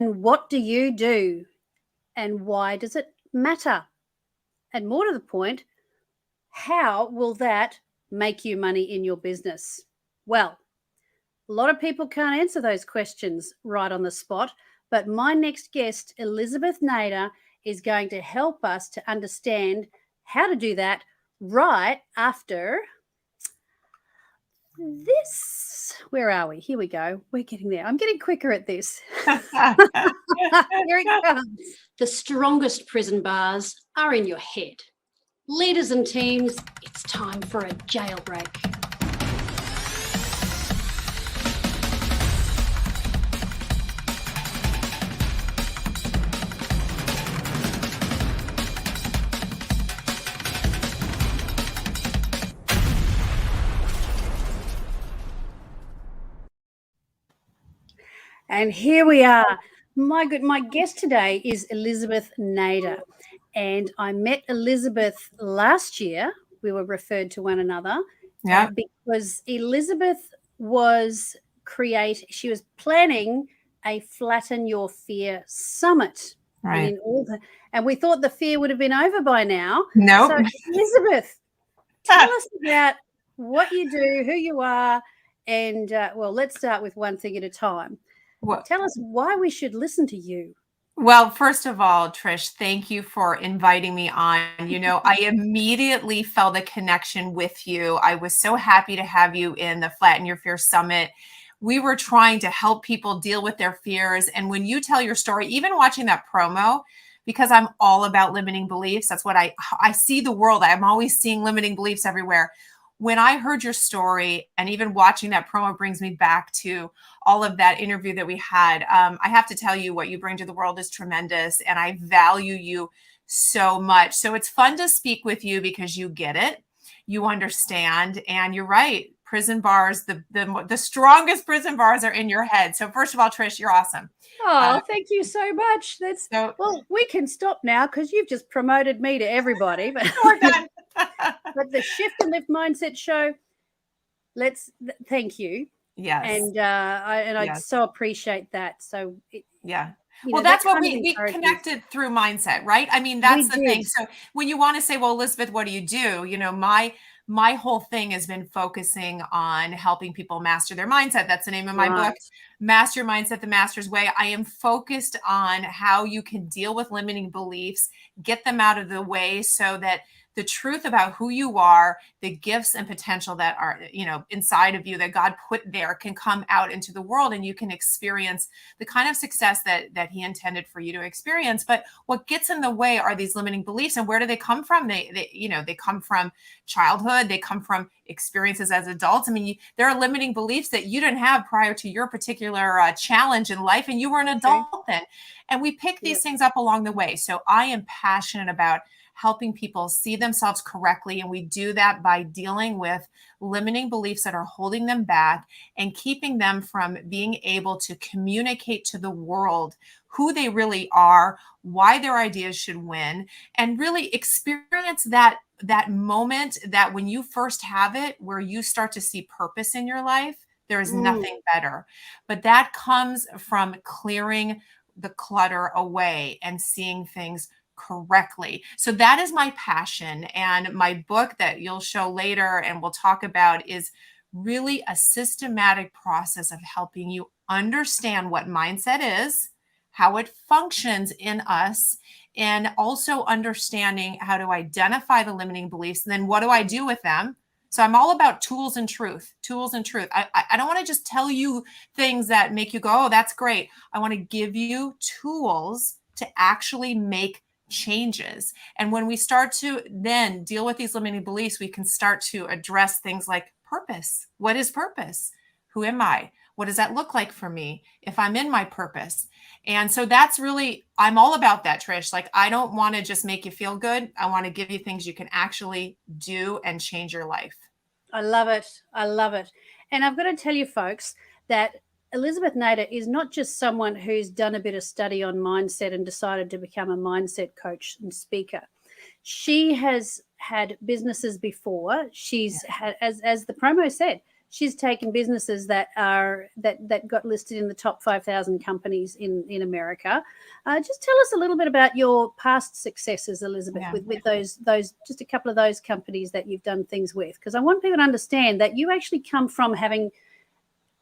what do you do? And why does it matter? And more to the point, how will that make you money in your business? Well, a lot of people can't answer those questions right on the spot, but my next guest, Elizabeth Nader, is going to help us to understand how to do that right after this. Where are we? Here we go. We're getting there. I'm getting quicker at this. Here it comes. The strongest prison bars are in your head. Leaders and teams, it's time for a jailbreak. And here we are. My guest today is Elizabeth Nader. And I met Elizabeth last year. We were referred to one another. Yeah. Because Elizabeth she was planning a Flatten Your Fear summit. Right. And we thought the fear would have been over by now. Nope. So Elizabeth, tell us about what you do, who you are, and let's start with one thing at a time. Tell us why we should listen to you. Well, first of all, Trish, thank you for inviting me on. I immediately felt a connection with you. I was so happy to have you in the Flatten Your Fear Summit. We were trying to help people deal with their fears. And when you tell your story, even watching that promo, because I'm all about limiting beliefs, that's what I see the world. I'm always seeing limiting beliefs everywhere. When I heard your story and even watching that promo brings me back to all of that interview that we had. I have to tell you, what you bring to the world is tremendous, and I value you so much. So it's fun to speak with you because you get it, you understand, and you're right. Prison bars, the strongest prison bars are in your head. So first of all, Trish, you're awesome. Oh, thank you so much. Well, we can stop now because you've just promoted me to everybody. But we're done. But the Shift and Lift Mindset Show, thank you. Yes. And I so appreciate that. So well, that's what we connected through mindset, right? I mean, that's the thing. So when you want to say, well, Elizabeth, what do you do? My whole thing has been focusing on helping people master their mindset. That's the name of my book, Master Your Mindset, The Master's Way. I am focused on how you can deal with limiting beliefs, get them out of the way so that the truth about who you are, the gifts and potential that are, inside of you that God put there can come out into the world, and you can experience the kind of success that he intended for you to experience. But what gets in the way are these limiting beliefs. And where do they come from? They come from childhood. They come from experiences as adults. I mean, there are limiting beliefs that you didn't have prior to your particular challenge in life, and you were an adult then. And we pick these things up along the way. So I am passionate about helping people see themselves correctly. And we do that by dealing with limiting beliefs that are holding them back and keeping them from being able to communicate to the world who they really are, why their ideas should win, and really experience that moment that when you first have it, where you start to see purpose in your life. There is nothing better. But that comes from clearing the clutter away and seeing things correctly. So that is my passion. And my book that you'll show later and we'll talk about is really a systematic process of helping you understand what mindset is, how it functions in us, and also understanding how to identify the limiting beliefs. And then what do I do with them? So I'm all about tools and truth. I don't want to just tell you things that make you go, oh, that's great. I want to give you tools to actually make changes. And when we start to then deal with these limiting beliefs, we can start to address things like purpose. What is purpose? Who am I? What does that look like for me if I'm in my purpose? And so that's really, I'm all about that, Trish. Like, I don't want to just make you feel good. I want to give you things you can actually do and change your life. I love it. I love it. And I've got to tell you, folks, that Elizabeth Nader is not just someone who's done a bit of study on mindset and decided to become a mindset coach and speaker. She has had businesses before. She's had, as the promo said, she's taken businesses that got listed in the top 5,000 companies in America. Just tell us a little bit about your past successes, Elizabeth, with those just a couple of those companies that you've done things with, because I want people to understand that you actually come from having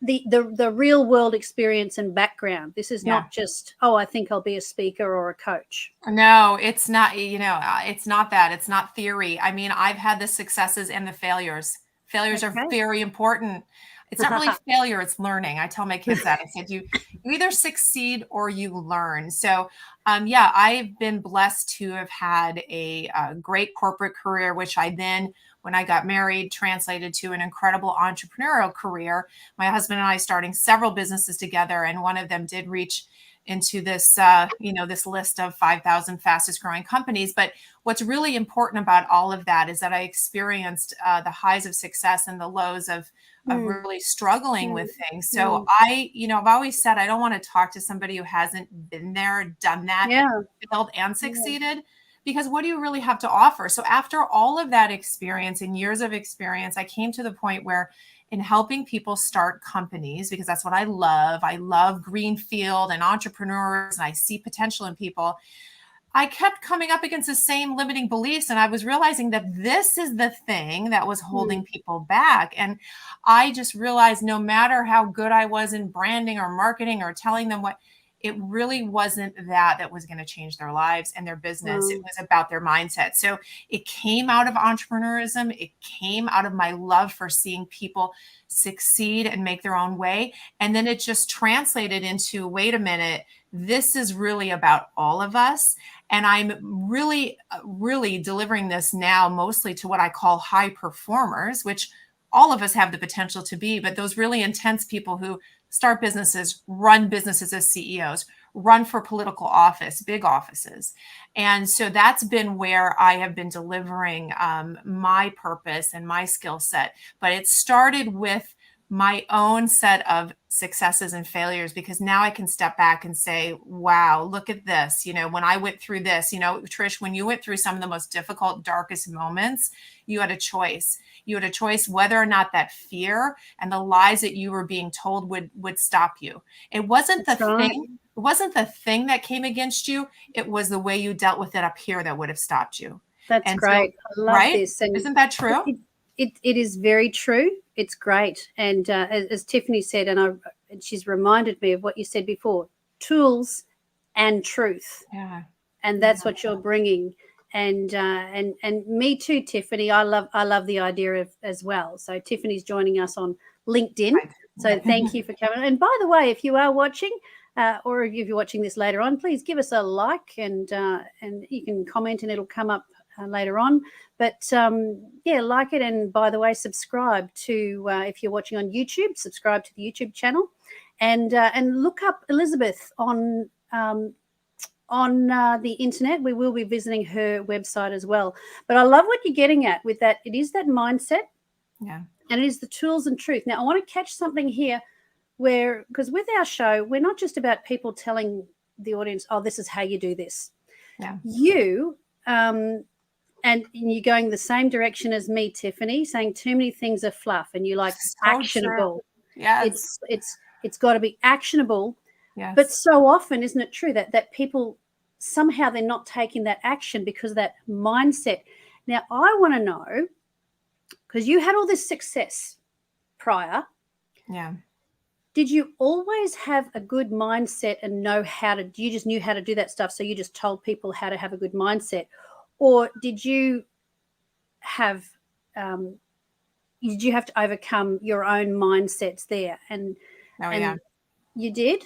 the real world experience and background. This is not just, I think I'll be a speaker or a coach. No, it's not, it's not that. It's not theory. I mean, I've had the successes and the failures. Failures are very important. It's not really failure, it's learning. I tell my kids that. I said, you either succeed or you learn. So I've been blessed to have had a great corporate career, which I then, when I got married, translated to an incredible entrepreneurial career. My husband and I starting several businesses together, and one of them did reach into this, this list of 5,000 fastest growing companies. But what's really important about all of that is that I experienced the highs of success and the lows of really struggling with things. So I've always said, I don't want to talk to somebody who hasn't been there, done that, failed and succeeded. Because what do you really have to offer? So after all of that experience and years of experience, I came to the point where in helping people start companies, because that's what I love greenfield and entrepreneurs, and I see potential in people. I kept coming up against the same limiting beliefs, and I was realizing that this is the thing that was holding people back. And I just realized no matter how good I was in branding or marketing or telling them what, it really wasn't that was going to change their lives and their business. It was about their mindset. So it came out of entrepreneurism. It came out of my love for seeing people succeed and make their own way. And then it just translated into, wait a minute, this is really about all of us. And I'm really, really delivering this now mostly to what I call high performers, which all of us have the potential to be, but those really intense people who start businesses, run businesses as CEOs, run for political office, big offices. And so that's been where I have been delivering my purpose and my skill set. But it started with my own set of successes and failures, because now I can step back and say, wow, look at this. When I went through this, Trish, when you went through some of the most difficult, darkest moments, you had a choice. You had a choice whether or not that fear and the lies that you were being told would stop you. It wasn't the thing. It wasn't the thing that came against you. It was the way you dealt with it up here that would have stopped you. That's great. So, I love this. And isn't that true? It is very true. It's great. And as Tiffany said, and she's reminded me of what you said before, tools and truth. Yeah. And that's what you're bringing. And me too, Tiffany. I love the idea of as well. So Tiffany's joining us on LinkedIn. Right. So thank you for coming. And by the way, if you are watching, or if you're watching this later on, please give us a like, and you can comment and it'll come up later on. But like it, and by the way, subscribe to if you're watching on YouTube, subscribe to the YouTube channel, and look up Elizabeth on the internet. We will be visiting her website as well. But I love what you're getting at with that. It is that mindset, and it is the tools and truth. Now I want to catch something here, because with our show, we're not just about people telling the audience, oh, this is how you do this. You and you're going the same direction as me, Tiffany, saying too many things are fluff, and you like actionable. It's got to be actionable. Yes. But so often, isn't it true that people somehow they're not taking that action because of that mindset? Now, I want to know, because you had all this success prior. Yeah. Did you always have a good mindset and you just knew how to do that stuff, so you just told people how to have a good mindset? Or did you have to overcome your own mindsets there? And you did?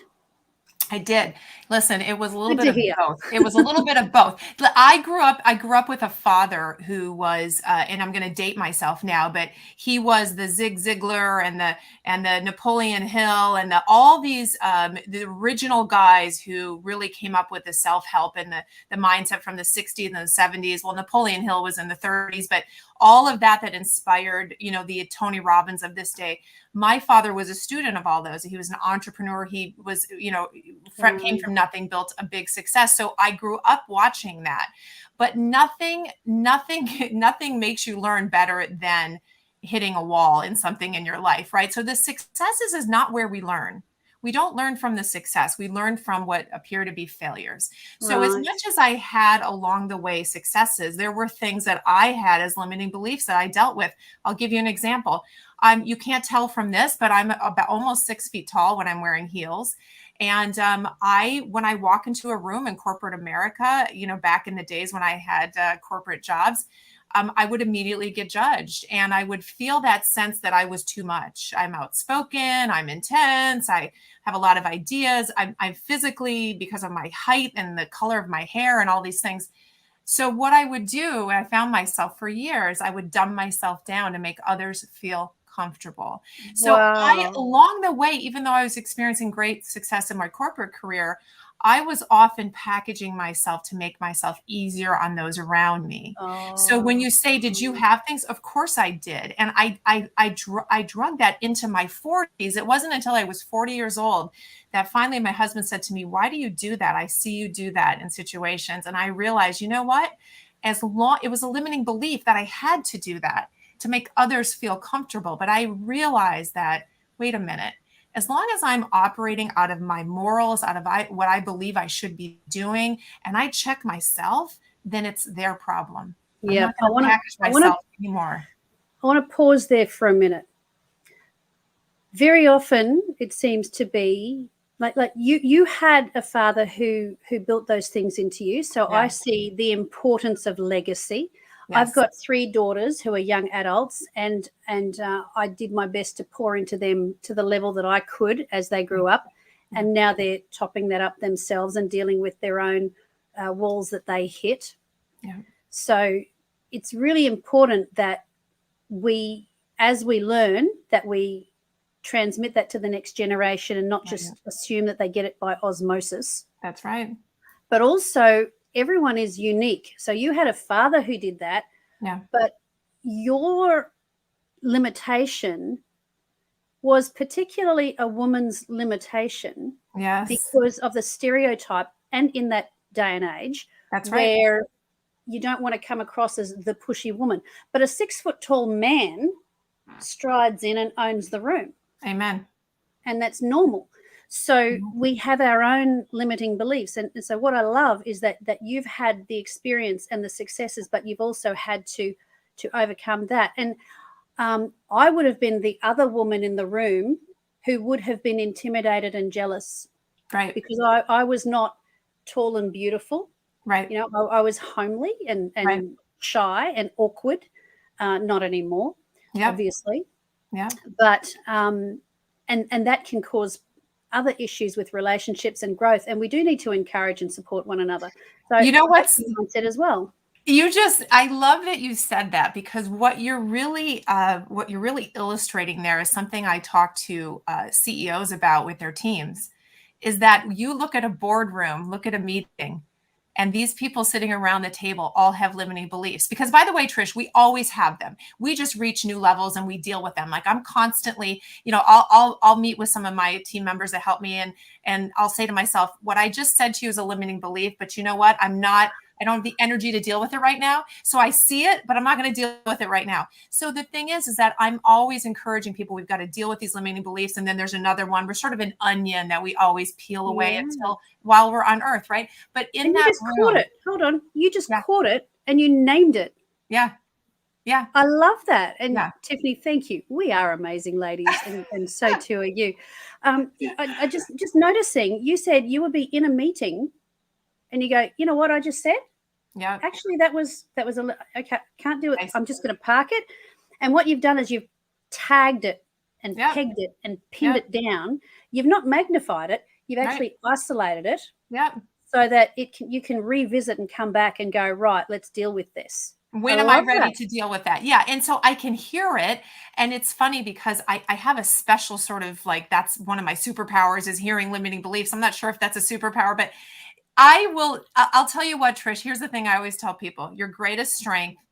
I did. Listen, it was a little bit of both. It was a little bit of both. I grew up with a father who was, and I'm going to date myself now, but he was the Zig Ziglar and the Napoleon Hill and all these the original guys who really came up with the self-help and the mindset from the 60s and the 70s. Well, Napoleon Hill was in the 30s, but all of that inspired, the Tony Robbins of this day. My father was a student of all those. He was an entrepreneur. He was, came from nothing, built a big success. So I grew up watching that. But nothing makes you learn better than hitting a wall in something in your life, right? So the successes is not where we learn. We don't learn from the success. We learn from what appear to be failures. So as much as I had along the way successes, there were things that I had as limiting beliefs that I dealt with. I'll give you an example. You can't tell from this, but I'm about almost 6 feet tall when I'm wearing heels. And when I walk into a room in corporate America, back in the days when I had corporate jobs, I would immediately get judged, and I would feel that sense that I was too much. I'm outspoken, I'm intense, I have a lot of ideas. I'm physically, because of my height and the color of my hair and all these things. So what I would do, I found myself for years, I would dumb myself down to make others feel comfortable. So along the way, even though I was experiencing great success in my corporate career, I was often packaging myself to make myself easier on those around me. So when you say, did you have things? Of course I did. And I drug that into my 40s. It wasn't until I was 40 years old that finally my husband said to me, why do you do that? I see you do that in situations. And I realized, you know what? It was a limiting belief that I had to do that to make others feel comfortable. But I realized that, wait a minute, as long as I'm operating out of my morals, out of what I believe I should be doing, and I check myself, then it's their problem. Yeah, I'm not going to package myself anymore. I want to pause there for a minute. Very often, it seems to be like you had a father who built those things into you. So I see the importance of legacy. Yes. I've got 3 daughters who are young adults, and I did my best to pour into them to the level that I could as they grew up, and now they're topping that up themselves and dealing with their own walls that they hit. Yeah. So it's really important that as we learn, that we transmit that to the next generation and not just assume that they get it by osmosis. That's right. But also, everyone is unique. So you had a father who did that, but your limitation was particularly a woman's limitation because of the stereotype, and in that day and age, where you don't want to come across as the pushy woman. But a 6-foot-tall man strides in and owns the room. Amen. And that's normal. So we have our own limiting beliefs. And so what I love is that you've had the experience and the successes, but you've also had to overcome that. And I would have been the other woman in the room who would have been intimidated and jealous. Right. Because I was not tall and beautiful. Right. I was homely and shy and awkward. Not anymore, obviously. Yeah. But and that can cause other issues with relationships and growth, and we do need to encourage and support one another. So what's the mindset as well. I love that you said that, because what you're really illustrating there is something I talk to CEOs about with their teams, is that you look at a boardroom, look at a meeting, and these people sitting around the table all have limiting beliefs. Because, by the way, Trish, we always have them. We just reach new levels and we deal with them. Like, I'm constantly, I'll meet with some of my team members that help me, and I'll say to myself, what I just said to you is a limiting belief, but you know what? I don't have the energy to deal with it right now. So I see it, but I'm not going to deal with it right now. So the thing is that I'm always encouraging people, we've got to deal with these limiting beliefs. And then there's another one. We're sort of an onion that we always peel away while we're on earth, right? But you just caught it. Hold on. You just caught it and you named it. Yeah. Yeah. I love that. And Tiffany, thank you. We are amazing ladies, and so too are you. I just noticing, you said you would be in a meeting and you go, you know what I just said? Yeah. Actually, that was okay. Can't do it. Nice. I'm just going to park it. And what you've done is you've tagged it and pegged it and pinned it down. You've not magnified it. You've actually isolated it. Yeah. So that you can revisit and come back and go, right, let's deal with this. When am I ready to deal with that? Yeah. And so I can hear it. And it's funny because I have a special sort of, like, that's one of my superpowers, is hearing limiting beliefs. I'm not sure if that's a superpower, but I'll tell you what, Trish, here's the thing I always tell people: your greatest strength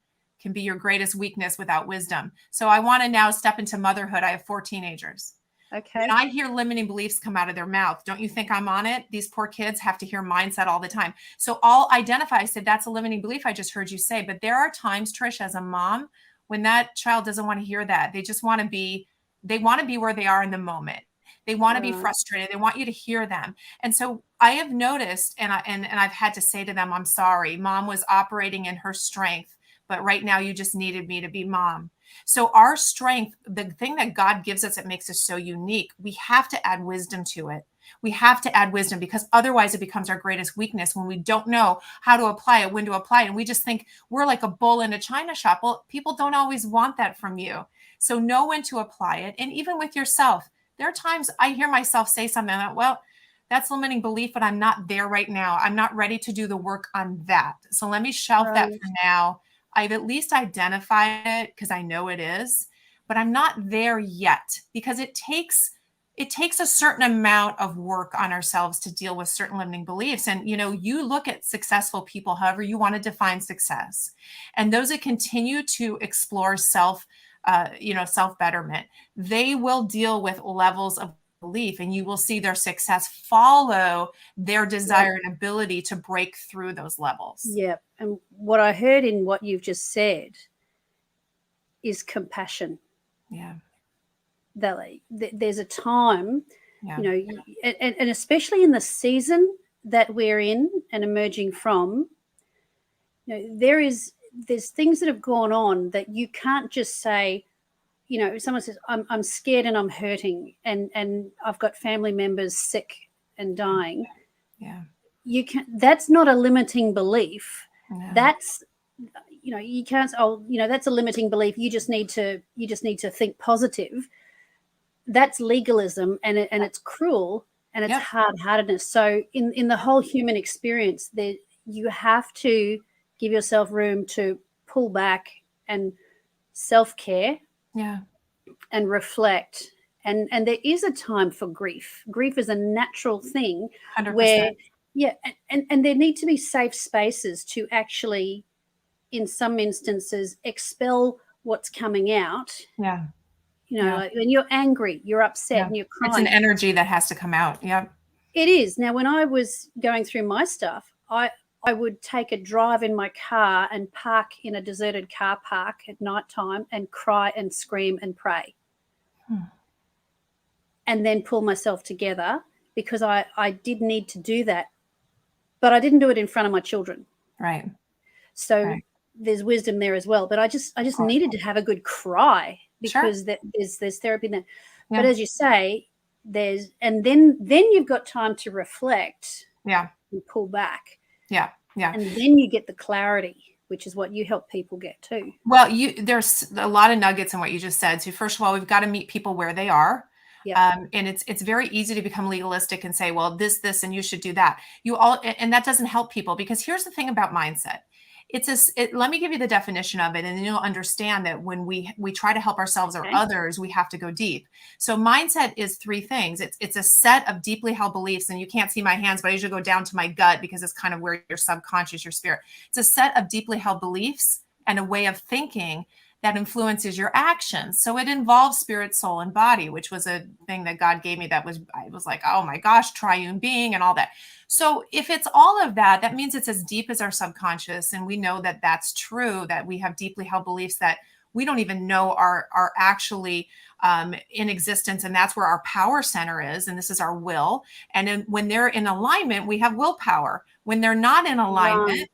can be your greatest weakness without wisdom. So I want to now step into motherhood. I have 4 teenagers. Okay. When I hear limiting beliefs come out of their mouth, don't you think I'm on it? These poor kids have to hear mindset all the time. So I'll identify, I said, that's a limiting belief I just heard you say. But there are times, Trish, as a mom, when that child doesn't want to hear that. They just want to be, they want to be where they are in the moment. They want to be frustrated. They want you to hear them. And so I have noticed, and I've had to say to them, I'm sorry, mom was operating in her strength, but right now you just needed me to be mom. So our strength, the thing that God gives us that makes us so unique, we have to add wisdom to it. We have to add wisdom, because otherwise it becomes our greatest weakness when we don't know how to apply it, when to apply it. And we just think we're like a bull in a china shop. Well, people don't always want that from you. So know when to apply it. And even with yourself, there are times I hear myself say something like, well, that's limiting belief, but I'm not there right now. I'm not ready to do the work on that. So let me shelf that for now. I've at least identified it because I know it is, but I'm not there yet, because it takes a certain amount of work on ourselves to deal with certain limiting beliefs. And, you know, you look at successful people, however you want to define success, and those that continue to explore self-betterment, they will deal with levels of belief, and you will see their success follow their desire and ability to break through those levels. Yeah. And what I heard in what you've just said is compassion. Yeah. That there's a time, you know, and especially in the season that we're in and emerging from, you know, there's things that have gone on that you can't just say, you know, if someone says, I'm scared and I'm hurting and I've got family members sick and dying. Yeah. You can, that's not a limiting belief. No. That's, you know, you can't, oh, you know, that's a limiting belief. You just need to think positive. That's legalism, and it's cruel, and it's hard-heartedness. So in the whole human experience, there, you have to give yourself room to pull back and self-care. Yeah. And reflect. And there is a time for grief. Grief is a natural thing 100%. where, and there need to be safe spaces to actually, in some instances, expel what's coming out. Yeah. You know, like when you're angry, you're upset, and you're crying. It's an energy that has to come out. Yep. It is. Now, when I was going through my stuff, I would take a drive in my car and park in a deserted car park at nighttime and cry and scream and pray. And then pull myself together, because I did need to do that, but I didn't do it in front of my children. Right. So there's wisdom there as well. But I just needed to have a good cry, because there's therapy in that. Yeah. But as you say, then you've got time to reflect. Yeah. And pull back. Yeah. Yeah. And then you get the clarity, which is what you help people get too. Well, there's a lot of nuggets in what you just said. So first of all, we've got to meet people where they are. And it's very easy to become legalistic and say, well, this, and you should do that. And that doesn't help people, because here's the thing about mindset. Let me give you the definition of it, and then you'll understand that when we try to help ourselves or others, we have to go deep. So mindset is three things. It's a set of deeply held beliefs, and you can't see my hands, but I usually go down to my gut, because it's kind of where your subconscious, your spirit. It's a set of deeply held beliefs and a way of thinking that influences your actions. So it involves spirit, soul, and body, which was a thing that God gave me that I was like, oh my gosh, triune being and all that. So if it's all of that, that means it's as deep as our subconscious. And we know that that's true, that we have deeply held beliefs that we don't even know are actually in existence. And that's where our power center is. And this is our will. And when they're in alignment, we have willpower. When they're not in alignment,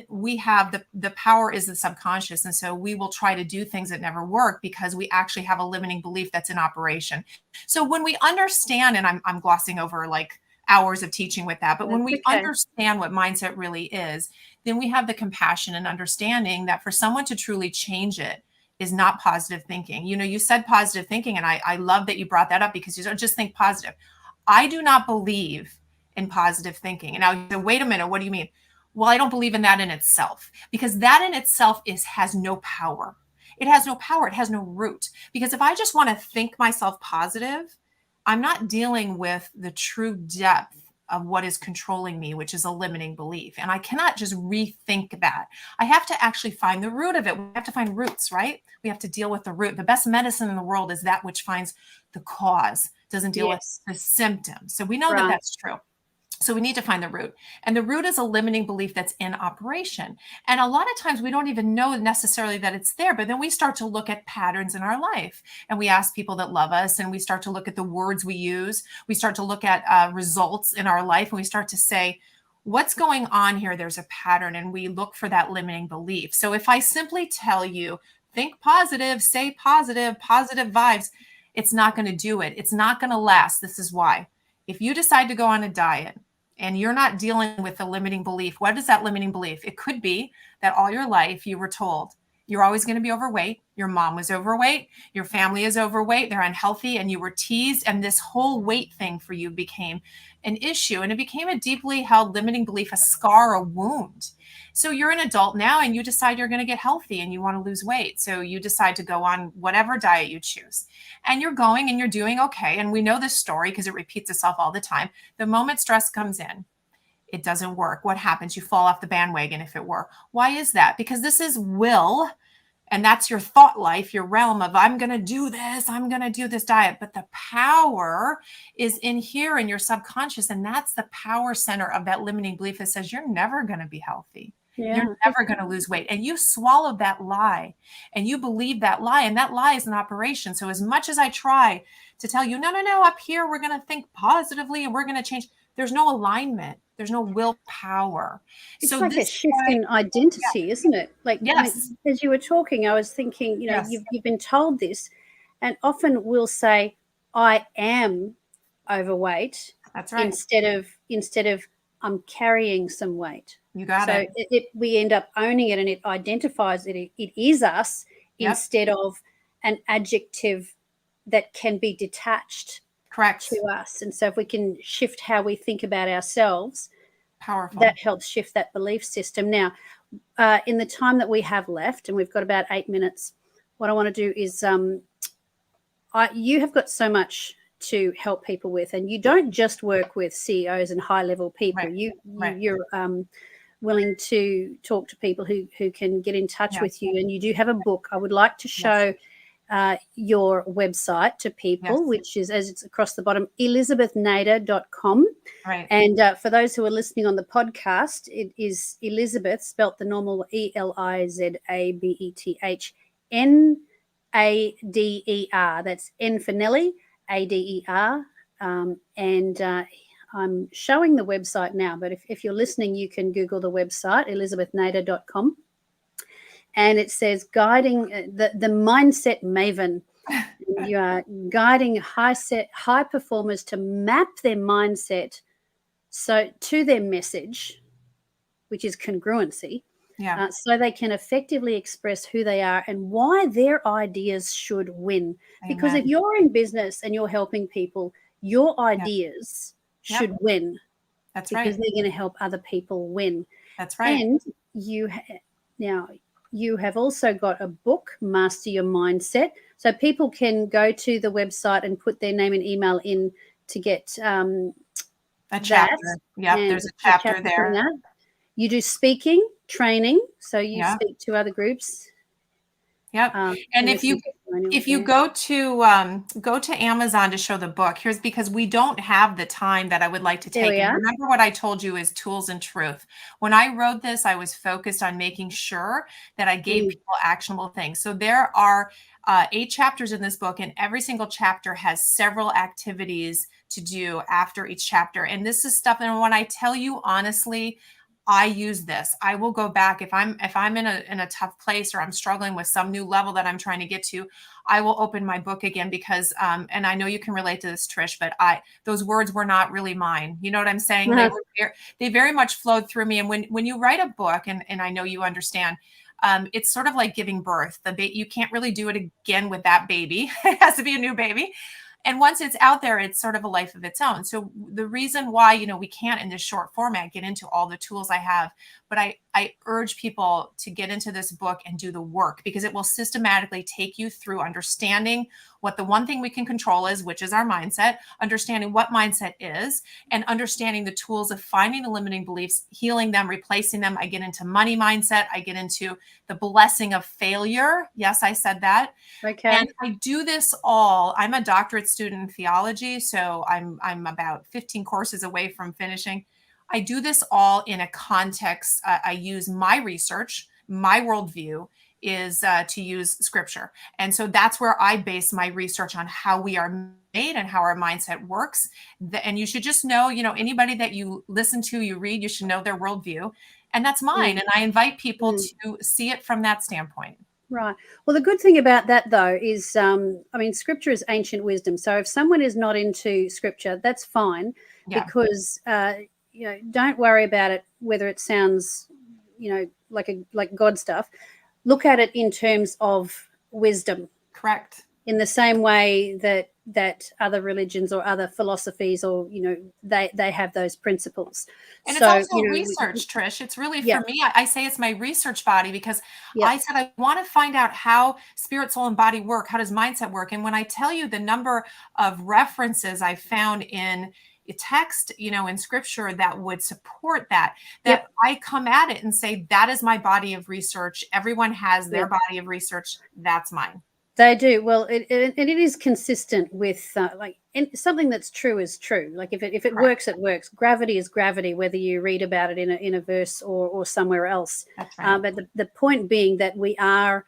we have the power is the subconscious. And so we will try to do things that never work, because we actually have a limiting belief that's in operation. So when we understand, and I'm glossing over like hours of teaching with that, but when we understand what mindset really is, then we have the compassion and understanding that for someone to truly change it is not positive thinking. You know, you said positive thinking, and I love that you brought that up, because you don't just think positive. I do not believe in positive thinking. And now you say, wait a minute, what do you mean? Well, I don't believe in that in itself, because that in itself has no power. It has no power. It has no root. Because if I just want to think myself positive, I'm not dealing with the true depth of what is controlling me, which is a limiting belief. And I cannot just rethink that. I have to actually find the root of it. We have to find roots, right? We have to deal with the root. The best medicine in the world is that which finds the cause, doesn't deal with the symptoms. So we know that that's true. So we need to find the root. And the root is a limiting belief that's in operation. And a lot of times we don't even know necessarily that it's there, but then we start to look at patterns in our life. And we ask people that love us, and we start to look at the words we use. We start to look at results in our life, and we start to say, what's going on here? There's a pattern, and we look for that limiting belief. So if I simply tell you, think positive, say positive, positive vibes, it's not going to do it. It's not going to last. This is why. If you decide to go on a diet and you're not dealing with the limiting belief, what is that limiting belief? It could be that all your life you were told you're always going to be overweight. Your mom was overweight. Your family is overweight. They're unhealthy, and you were teased. And this whole weight thing for you became an issue. And it became a deeply held limiting belief, a scar, a wound. So you're an adult now, and you decide you're going to get healthy and you want to lose weight. So you decide to go on whatever diet you choose. And you're going and you're doing okay. And we know this story because it repeats itself all the time. The moment stress comes in, it doesn't work. What happens? You fall off the bandwagon if it were. Why is that? Because this is will, and that's your thought life, your realm of I'm going to do this, I'm going to do this diet. But the power is in here in your subconscious, and that's the power center of that limiting belief that says you're never going to be healthy. Yeah. You're never going to lose weight. And you swallowed that lie, and you believe that lie, and that lie is an operation. So as much as I try to tell you, no, up here, we're going to think positively and we're going to change, there's no alignment. There's no willpower. It's so like a shift in identity, isn't it? Like, yes. As you were talking, I was thinking, yes. You've been told this, and often we'll say, I am overweight. That's right. Instead of I'm carrying some weight. You got it. So we end up owning it, and it identifies it is us, yep, instead of an adjective that can be detached. Correct. To us. And so if we can shift how we think about ourselves, powerful, that helps shift that belief system. Now, in the time that we have left, and we've got about 8 minutes, what I want to do is you have got so much to help people with, and you don't just work with CEOs and high-level people. Right. You're willing to talk to people who can get in touch with you, and you do have a book. I would like to show your website to people, which is, as it's across the bottom, elizabethnader.com. Right. And for those who are listening on the podcast, it is Elizabeth, spelt the normal ELIZABETHNADER. That's N for Nelly, ADER. And I'm showing the website now, but if you're listening, you can Google the website, elizabethnader.com. And it says guiding the mindset maven. You are guiding high performers to map their mindset to their message, which is congruency, so they can effectively express who they are and why their ideas should win. Amen. Because if you're in business and you're helping people, your ideas should win. That's right. Because they're going to help other people win. That's right. And you have also got a book, Master Your Mindset. So people can go to the website and put their name and email in to get a chapter. Yeah, there's a chapter there. You do speaking, training, so you speak to other groups. Yep. And if you go to Amazon to show the book, here's because we don't have the time that I would like to take. And remember what I told you is tools and truth. When I wrote this, I was focused on making sure that I gave people actionable things. So there are 8 chapters in this book, and every single chapter has several activities to do after each chapter. And this is stuff, and when I tell you honestly, I use this. I will go back if I'm in a tough place or I'm struggling with some new level that I'm trying to get to. I will open my book again because and I know you can relate to this, Trish, but those words were not really mine. You know what I'm saying? Mm-hmm. They very much flowed through me. And when you write a book, and I know you understand, it's sort of like giving birth. You can't really do it again with that baby. It has to be a new baby. And once it's out there, it's sort of a life of its own. So the reason why, we can't in this short format get into all the tools I have, but I urge people to get into this book and do the work, because it will systematically take you through understanding what the one thing we can control is, which is our mindset, understanding what mindset is, and understanding the tools of finding the limiting beliefs, healing them, replacing them. I get into money mindset. I get into the blessing of failure. Yes, I said that. Okay. And I do this all. I'm a doctorate student in theology, so I'm about 15 courses away from finishing. I do this all in a context. I use my research, my worldview is to use scripture. And so that's where I base my research on how we are made and how our mindset works. And you should just know, anybody that you listen to, you read, you should know their worldview. And that's mine. And I invite people to see it from that standpoint. Right. Well, the good thing about that, though, is, scripture is ancient wisdom. So if someone is not into scripture, that's fine, because, don't worry about it, whether it sounds, like God stuff. Look at it in terms of wisdom. Correct. In the same way that other religions or other philosophies, or they have those principles. And so, it's also research, Trish. It's really, for me, I say it's my research body, because I said I want to find out how spirit, soul, and body work. How does mindset work? And when I tell you the number of references I found in a text, in scripture that would support that I come at it and say, that is my body of research. Everyone has their body of research. That's mine. They do. Well, it is consistent with something that's true is true. Like if it works, it works. Gravity is gravity, whether you read about it in a verse or somewhere else. That's right. But the point being that we are,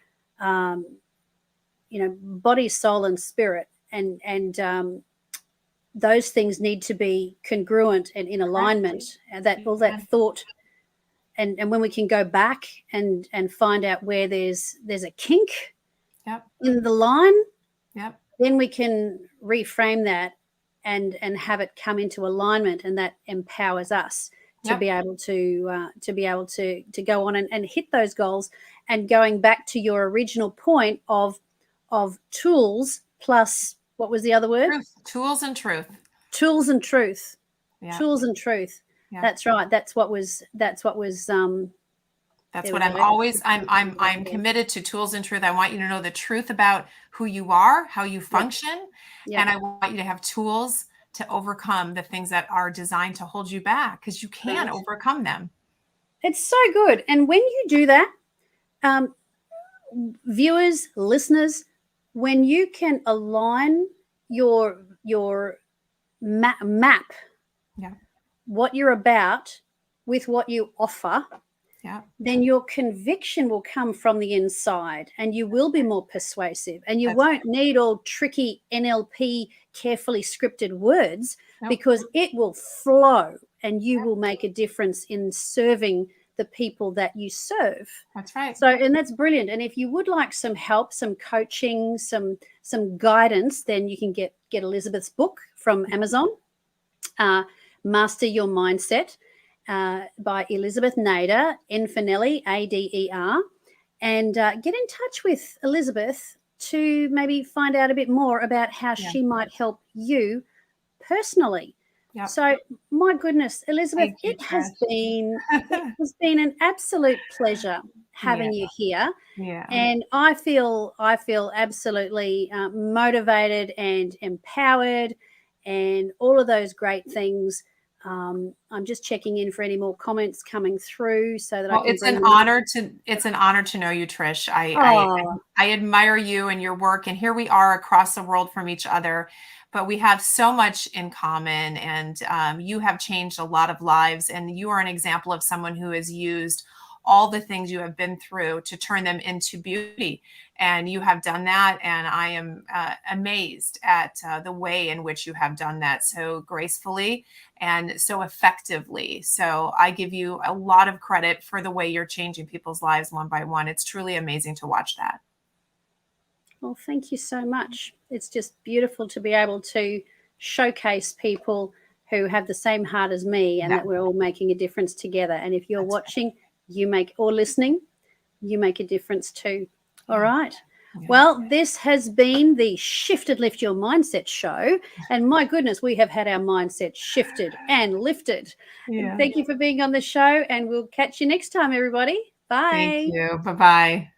body, soul, and spirit, and those things need to be congruent and in alignment. That all that thought, and when we can go back and find out where there's a kink in the line, then we can reframe that and have it come into alignment, and that empowers us to be able to go on and hit those goals. And going back to your original point of tools plus, what was the other word? Tools and truth. Tools and truth. Tools and truth. That's right. That's what was That's what I'm committed to, tools and truth. I want you to know the truth about who you are, how you function. And I want you to have tools to overcome the things that are designed to hold you back, because you can overcome them. It's so good. And when you do that, viewers, listeners, when you can align your map, what you're about with what you offer, then your conviction will come from the inside, and you will be more persuasive, and you won't need all tricky NLP, carefully scripted words, because it will flow, and you will make a difference in serving the people that you serve. That's right. So, and that's brilliant. And if you would like some help, some coaching, some guidance, then you can get Elizabeth's book from Amazon, Master Your Mindset, by Elizabeth Nader, Nfinelli, Ader, and get in touch with Elizabeth to maybe find out a bit more about how she might help you personally. So, my goodness, Elizabeth, it has been an absolute pleasure having you here. And I feel absolutely motivated and empowered, and all of those great things. I'm just checking in for any more comments coming through, so that I can. It's an honor to know you, Trish. I admire you and your work, and here we are across the world from each other, but we have so much in common, and you have changed a lot of lives, and you are an example of someone who has used all the things you have been through to turn them into beauty. And you have done that. And I am amazed at the way in which you have done that so gracefully and so effectively. So I give you a lot of credit for the way you're changing people's lives one by one. It's truly amazing to watch that. Well, thank you so much. It's just beautiful to be able to showcase people who have the same heart as me, and that we're all making a difference together. And if you're watching, or listening, you make a difference too. All right. Well, this has been the Shift and Lift Your Mindset show. And my goodness, we have had our mindset shifted and lifted. Thank you for being on the show, and we'll catch you next time, everybody. Bye. Thank you. Bye-bye.